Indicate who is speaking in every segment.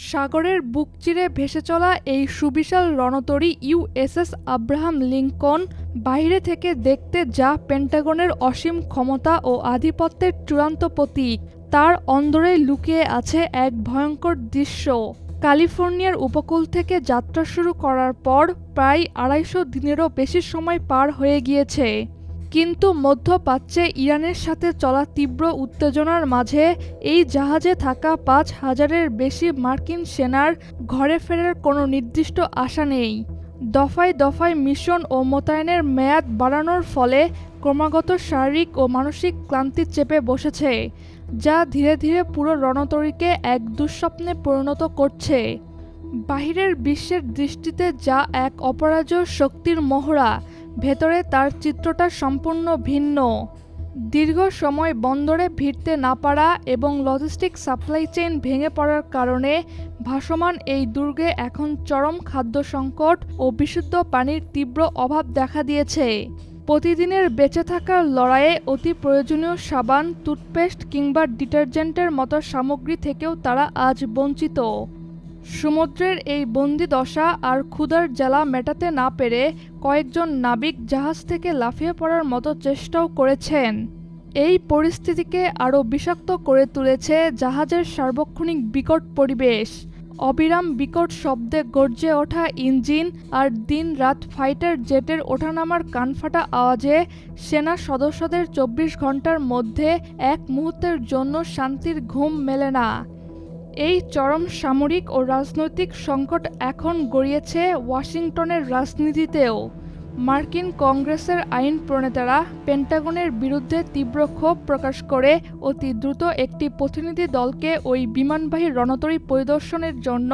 Speaker 1: সাগরের বুক চিরে ভেসে চলা এই সুবিশাল রণতরী ইউএসএস আব্রাহাম লিঙ্কন বাইরে থেকে দেখতে যা পেন্টাগনের অসীম ক্ষমতা ও আধিপত্যের চূড়ান্ত প্রতীক, তার অন্দরেই লুকিয়ে আছে এক ভয়ঙ্কর দৃশ্য। ক্যালিফোর্নিয়ার উপকূল থেকে যাত্রা শুরু করার পর প্রায় ২৫০ দিনেরও বেশি সময় পার হয়ে গিয়েছে। কিন্তু মধ্যপ্রাচ্যে ইরানের সাথে চলা তীব্র উত্তেজনার মাঝে এই জাহাজে থাকা ৫,০০০-এর বেশি মার্কিন সেনার ঘরে ফেরার কোনো নির্দিষ্ট আশা নেই। দফায় দফায় মিশন ও মোতায়েনের মেয়াদ বাড়ানোর ফলে ক্রমাগত শারীরিক ও মানসিক ক্লান্তি চেপে বসেছে, যা ধীরে ধীরে পুরো রণতরীকে এক দুঃস্বপ্নে পরিণত করছে। বাহিরের বিশ্বের দৃষ্টিতে যা এক অপরাজেয় শক্তির মহড়া, ভেতরে তার চিত্রটা সম্পূর্ণ ভিন্ন। দীর্ঘ সময় বন্দরে ভিড়তে না পারা এবং লজিস্টিক সাপ্লাই চেইন ভেঙে পড়ার কারণে ভাসমান এই দুর্গে এখন চরম খাদ্য সংকট ও বিশুদ্ধ পানির তীব্র অভাব দেখা দিয়েছে। প্রতিদিনের বেঁচে থাকার লড়াইয়ে অতি প্রয়োজনীয় সাবান, টুথপেস্ট কিংবা ডিটারজেন্টের মতো সামগ্রী থেকেও তারা আজ বঞ্চিত। সমুদ্রের এই বন্দি দশা আর ক্ষুধার জ্বালা মেটাতে না পেরে কয়েকজন নাবিক জাহাজ থেকে লাফিয়ে পড়ার মতো চেষ্টাও করেছেন। এই পরিস্থিতিকে আরও বিষাক্ত করে তুলেছে জাহাজের সার্বক্ষণিক বিকট পরিবেশ। অবিরাম বিকট শব্দে গর্জে ওঠা ইঞ্জিন আর দিন-রাত ফাইটার জেটের ওঠানামার কানফাটা আওয়াজে সেনা সদস্যদের ২৪ ঘন্টার মধ্যে এক মুহূর্তের জন্য শান্তির ঘুম মেলে না। এই চরম সামরিক ও রাজনৈতিক সংকট এখন গড়িয়েছে ওয়াশিংটনের রাজনীতিতেও। মার্কিন কংগ্রেসের আইন প্রণেতারা পেন্টাগনের বিরুদ্ধে তীব্র ক্ষোভ প্রকাশ করে অতি দ্রুত একটি প্রতিনিধি দলকে ওই বিমানবাহী রণতরী পরিদর্শনের জন্য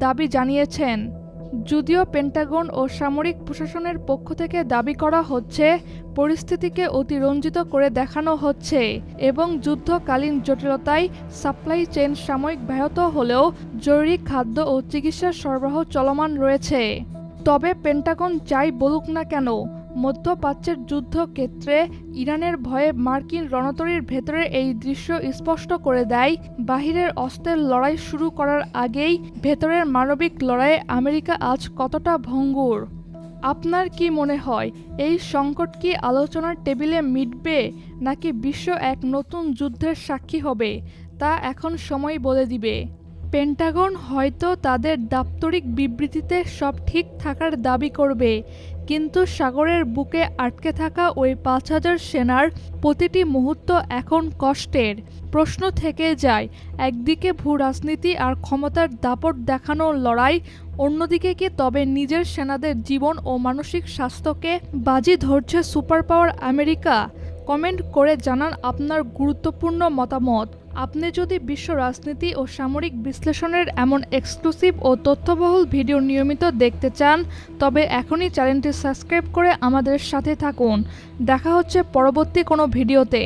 Speaker 1: দাবি জানিয়েছেন। যদিও পেন্টাগন ও সামরিক প্রশাসনের পক্ষ থেকে দাবি করা হচ্ছে পরিস্থিতিকে অতিরঞ্জিত করে দেখানো হচ্ছে এবং যুদ্ধকালীন জটিলতায় সাপ্লাই চেইন সাময়িক ব্যাহত হলেও জরুরি খাদ্য ও চিকিৎসার সরবরাহ চলমান রয়েছে। তবে পেন্টাগন যাই বলুক না কেন, মধ্যপ্রাচ্যের যুদ্ধক্ষেত্রে ইরানের ভয়ে মার্কিন রণতরীর ভেতরে এই দৃশ্য স্পষ্ট করে দেয়, বাহিরের অস্ত্রের লড়াই শুরু করার আগেই ভেতরের মানবিক লড়াইয়ে আমেরিকা আজ কতটা ভঙ্গুর। আপনার কি মনে হয়, এই সংকট কি আলোচনার টেবিলে মিটবে, নাকি বিশ্ব এক নতুন যুদ্ধের সাক্ষী হবে, তা এখন সময় বলে দিবে। পেন্টাগন হয়তো তাদের দাপ্তরিক বিবৃতিতে সব ঠিক থাকার দাবি করবে, কিন্তু সাগরের বুকে আটকে থাকা ওই ৫,০০০ সেনার প্রতিটি মুহূর্ত এখন কষ্টের। প্রশ্ন থেকে যায়, একদিকে ভূ রাজনীতি আর ক্ষমতার দাপট দেখানোর লড়াই, অন্যদিকে কি তবে নিজের সেনাদের জীবন ও মানসিক স্বাস্থ্যকে বাজি ধরছে সুপার পাওয়ার আমেরিকা? কমেন্ট করে জানান আপনার গুরুত্বপূর্ণ মতামত। আপনি যদি বিশ্ব রাজনীতি ও সামরিক বিশ্লেষণের এমন এক্সক্লুসিভ ও তথ্যবহুল ভিডিও নিয়মিত দেখতে চান, তবে এখনই চ্যানেলটি সাবস্ক্রাইব করে আমাদের সাথে থাকুন। দেখা হচ্ছে পরবর্তী কোনো ভিডিওতে।